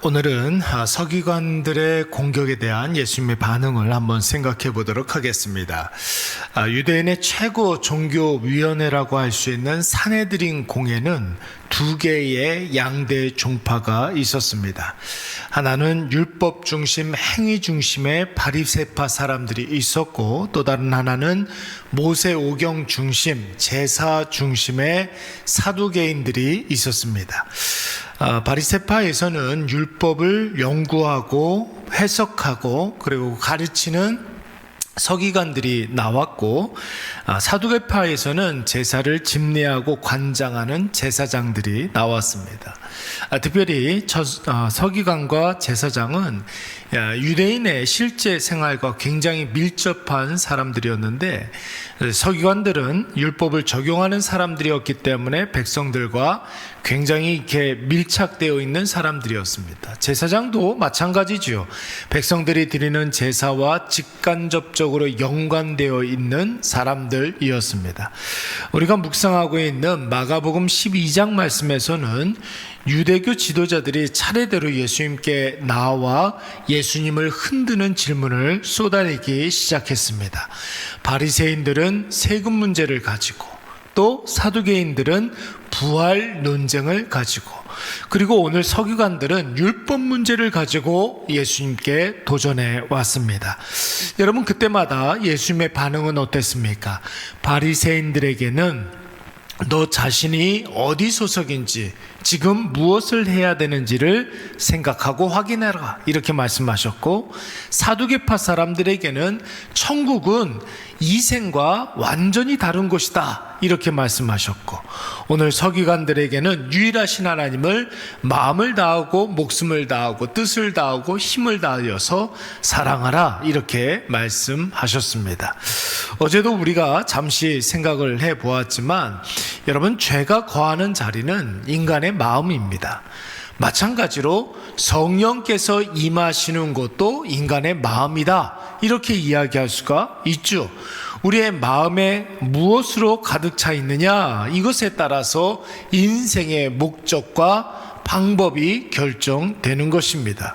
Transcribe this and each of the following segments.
오늘은 서기관들의 공격에 대한 예수님의 반응을 한번 생각해 보도록 하겠습니다. 유대인의 최고 종교위원회라고 할 수 있는 산헤드린 공회는 두 개의 양대 종파가 있었습니다. 하나는 율법 중심, 행위 중심의 바리새파 사람들이 있었고, 또 다른 하나는 모세오경 중심, 제사 중심의 사두개인들이 있었습니다. 바리새파에서는 율법을 연구하고 해석하고 그리고 가르치는 서기관들이 나왔고, 사두개파에서는 제사를 집례하고 관장하는 제사장들이 나왔습니다. 특별히 서기관과 제사장은 유대인의 실제 생활과 굉장히 밀접한 사람들이었는데, 서기관들은 율법을 적용하는 사람들이었기 때문에 백성들과 굉장히 이렇게 밀착되어 있는 사람들이었습니다. 제사장도 마찬가지죠. 백성들이 드리는 제사와 직간접적으로 연관되어 있는 사람들이었습니다. 우리가 묵상하고 있는 마가복음 12장 말씀에서는 유대교 지도자들이 차례대로 예수님께 나와 예수님을 흔드는 질문을 쏟아내기 시작했습니다. 바리새인들은 세금 문제를 가지고, 또 사두개인들은 부활 논쟁을 가지고, 그리고 오늘 서기관들은 율법 문제를 가지고 예수님께 도전해 왔습니다. 여러분, 그때마다 예수님의 반응은 어땠습니까? 바리새인들에게는 너 자신이 어디 소속인지, 지금 무엇을 해야 되는지를 생각하고 확인해라, 이렇게 말씀하셨고, 사두개파 사람들에게는 천국은 이 생과 완전히 다른 곳이다, 이렇게 말씀하셨고, 오늘 서기관들에게는 유일하신 하나님을 마음을 다하고 목숨을 다하고 뜻을 다하고 힘을 다하여서 사랑하라, 이렇게 말씀하셨습니다. 어제도 우리가 잠시 생각을 해보았지만, 여러분, 죄가 거하는 자리는 인간의 마음입니다. 마찬가지로 성령께서 임하시는 곳도 인간의 마음이다, 이렇게 이야기할 수가 있죠. 우리의 마음에 무엇으로 가득 차 있느냐, 이것에 따라서 인생의 목적과 방법이 결정되는 것입니다.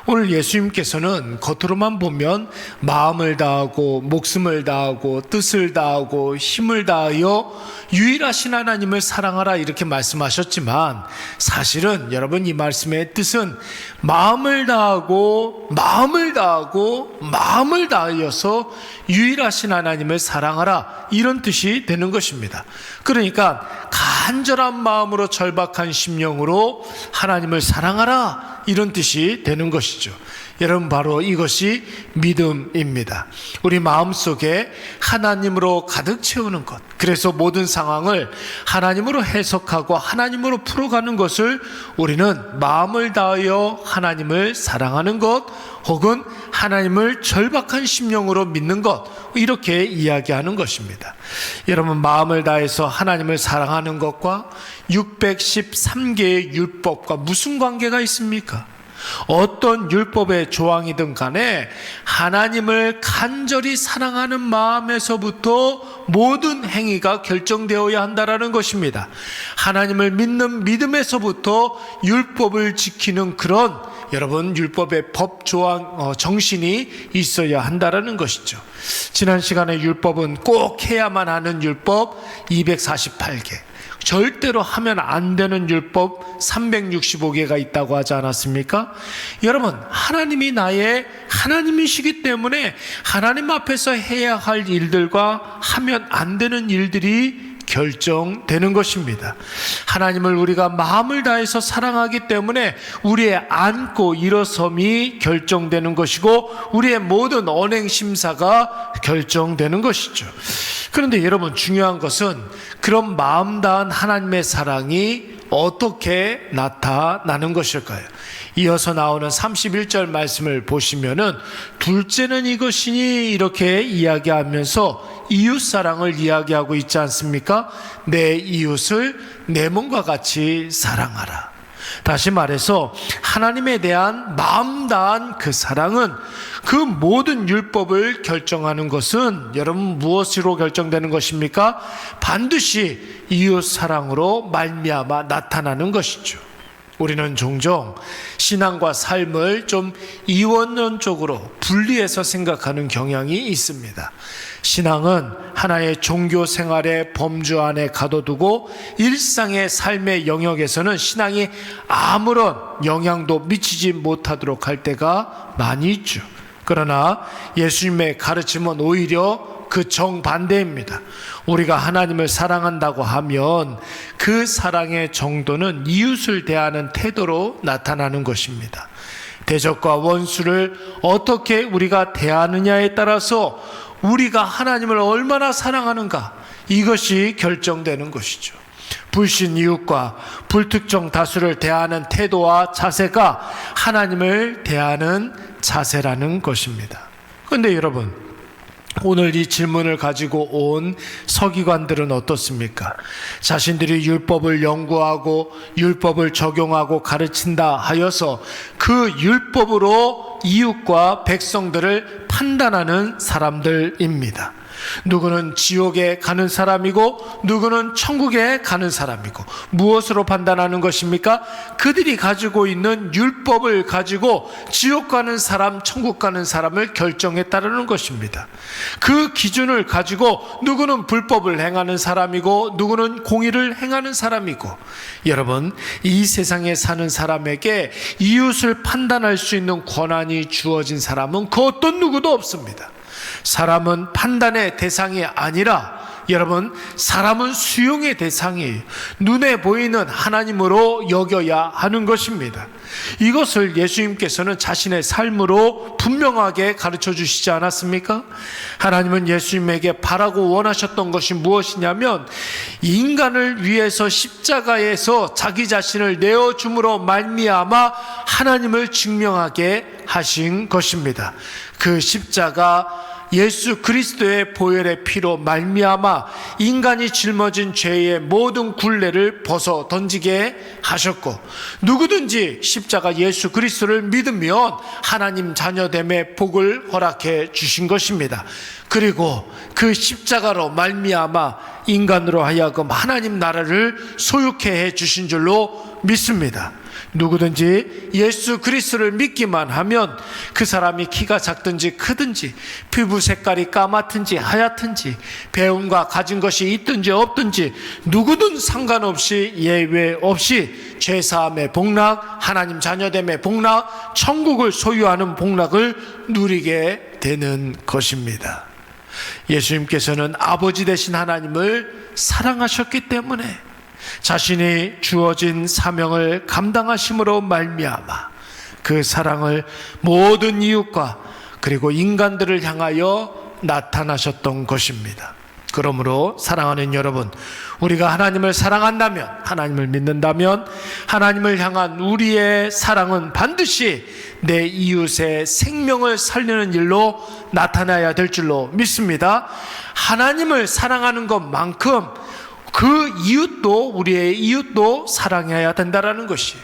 오늘 예수님께서는 겉으로만 보면 마음을 다하고 목숨을 다하고 뜻을 다하고 힘을 다하여 유일하신 하나님을 사랑하라, 이렇게 말씀하셨지만, 사실은 여러분, 이 말씀의 뜻은 마음을 다하고 마음을 다하고 마음을 다하여서 유일하신 하나님을 사랑하라, 이런 뜻이 되는 것입니다. 그러니까 간절한 마음으로 절박한 심령으로 하나님을 사랑하라, 이런 뜻이 되는 것이죠. 여러분, 바로 이것이 믿음입니다. 우리 마음속에 하나님으로 가득 채우는 것, 그래서 모든 상황을 하나님으로 해석하고 하나님으로 풀어가는 것을 우리는 마음을 다하여 하나님을 사랑하는 것, 혹은 하나님을 절박한 심령으로 믿는 것, 이렇게 이야기하는 것입니다. 여러분, 마음을 다해서 하나님을 사랑하는 것과 613개의 율법과 무슨 관계가 있습니까? 어떤 율법의 조항이든 간에 하나님을 간절히 사랑하는 마음에서부터 모든 행위가 결정되어야 한다라는 것입니다. 하나님을 믿는 믿음에서부터 율법을 지키는 그런, 여러분, 율법의 법 조항 정신이 있어야 한다라는 것이죠. 지난 시간에 율법은 꼭 해야만 하는 율법 248개, 절대로 하면 안 되는 율법 365개가 있다고 하지 않았습니까? 여러분, 하나님이 나의 하나님이시기 때문에 하나님 앞에서 해야 할 일들과 하면 안 되는 일들이 결정되는 것입니다. 하나님을 우리가 마음을 다해서 사랑하기 때문에 우리의 앉고 일어섬이 결정되는 것이고, 우리의 모든 언행 심사가 결정되는 것이죠. 그런데 여러분, 중요한 것은 그런 마음 다한 하나님의 사랑이 어떻게 나타나는 것일까요? 이어서 나오는 31절 말씀을 보시면은, 둘째는 이것이니, 이렇게 이야기하면서 이웃사랑을 이야기하고 있지 않습니까? 내 이웃을 내 몸과 같이 사랑하라. 다시 말해서 하나님에 대한 마음 다한 그 사랑은, 그 모든 율법을 결정하는 것은 여러분 무엇으로 결정되는 것입니까? 반드시 이웃 사랑으로 말미암아 나타나는 것이죠. 우리는 종종 신앙과 삶을 좀 이원론적으로 분리해서 생각하는 경향이 있습니다. 신앙은 하나의 종교 생활의 범주 안에 가둬두고 일상의 삶의 영역에서는 신앙이 아무런 영향도 미치지 못하도록 할 때가 많이 있죠. 그러나 예수님의 가르침은 오히려 그 정반대입니다. 우리가 하나님을 사랑한다고 하면 그 사랑의 정도는 이웃을 대하는 태도로 나타나는 것입니다. 대적과 원수를 어떻게 우리가 대하느냐에 따라서 우리가 하나님을 얼마나 사랑하는가, 이것이 결정되는 것이죠. 불신 이웃과 불특정 다수를 대하는 태도와 자세가 하나님을 대하는 자세라는 것입니다. 그런데 여러분, 오늘 이 질문을 가지고 온 서기관들은 어떻습니까? 자신들이 율법을 연구하고 율법을 적용하고 가르친다 하여서 그 율법으로 이웃과 백성들을 판단하는 사람들입니다. 누구는 지옥에 가는 사람이고 누구는 천국에 가는 사람이고, 무엇으로 판단하는 것입니까? 그들이 가지고 있는 율법을 가지고 지옥 가는 사람, 천국 가는 사람을 결정했다는 것입니다. 그 기준을 가지고 누구는 불법을 행하는 사람이고 누구는 공의를 행하는 사람이고, 여러분, 이 세상에 사는 사람에게 이웃을 판단할 수 있는 권한이 주어진 사람은 그 어떤 누구도 없습니다. 사람은 판단의 대상이 아니라, 여러분, 사람은 수용의 대상이에요. 눈에 보이는 하나님으로 여겨야 하는 것입니다. 이것을 예수님께서는 자신의 삶으로 분명하게 가르쳐 주시지 않았습니까? 하나님은 예수님에게 바라고 원하셨던 것이 무엇이냐면, 인간을 위해서 십자가에서 자기 자신을 내어줌으로 말미암아 하나님을 증명하게 하신 것입니다. 그 십자가 예수 그리스도의 보혈의 피로 말미암아 인간이 짊어진 죄의 모든 굴레를 벗어 던지게 하셨고, 누구든지 십자가 예수 그리스도를 믿으면 하나님 자녀됨의 복을 허락해 주신 것입니다. 그리고 그 십자가로 말미암아 인간으로 하여금 하나님 나라를 소유케 해 주신 줄로 믿습니다. 누구든지 예수 그리스도를 믿기만 하면 그 사람이 키가 작든지 크든지, 피부 색깔이 까맣든지 하얗든지, 배움과 가진 것이 있든지 없든지, 누구든 상관없이 예외 없이 죄사함의 복락, 하나님 자녀됨의 복락, 천국을 소유하는 복락을 누리게 되는 것입니다. 예수님께서는 아버지 되신 하나님을 사랑하셨기 때문에 자신이 주어진 사명을 감당하심으로 말미암아 그 사랑을 모든 이웃과 그리고 인간들을 향하여 나타나셨던 것입니다. 그러므로 사랑하는 여러분, 우리가 하나님을 사랑한다면, 하나님을 믿는다면, 하나님을 향한 우리의 사랑은 반드시 내 이웃의 생명을 살리는 일로 나타나야 될 줄로 믿습니다. 하나님을 사랑하는 것만큼 그 이웃도, 우리의 이웃도 사랑해야 된다는 것이,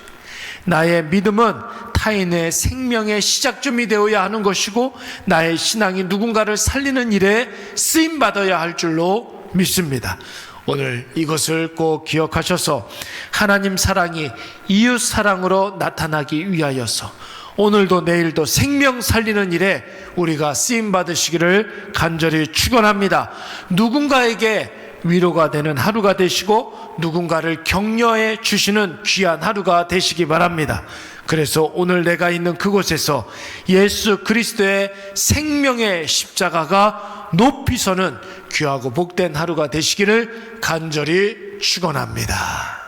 나의 믿음은 타인의 생명의 시작점이 되어야 하는 것이고, 나의 신앙이 누군가를 살리는 일에 쓰임받아야 할 줄로 믿습니다. 오늘 이것을 꼭 기억하셔서 하나님 사랑이 이웃 사랑으로 나타나기 위하여서 오늘도 내일도 생명 살리는 일에 우리가 쓰임받으시기를 간절히 축원합니다. 누군가에게 위로가 되는 하루가 되시고 누군가를 격려해 주시는 귀한 하루가 되시기 바랍니다. 그래서 오늘 내가 있는 그곳에서 예수 그리스도의 생명의 십자가가 높이 서는 귀하고 복된 하루가 되시기를 간절히 축원합니다.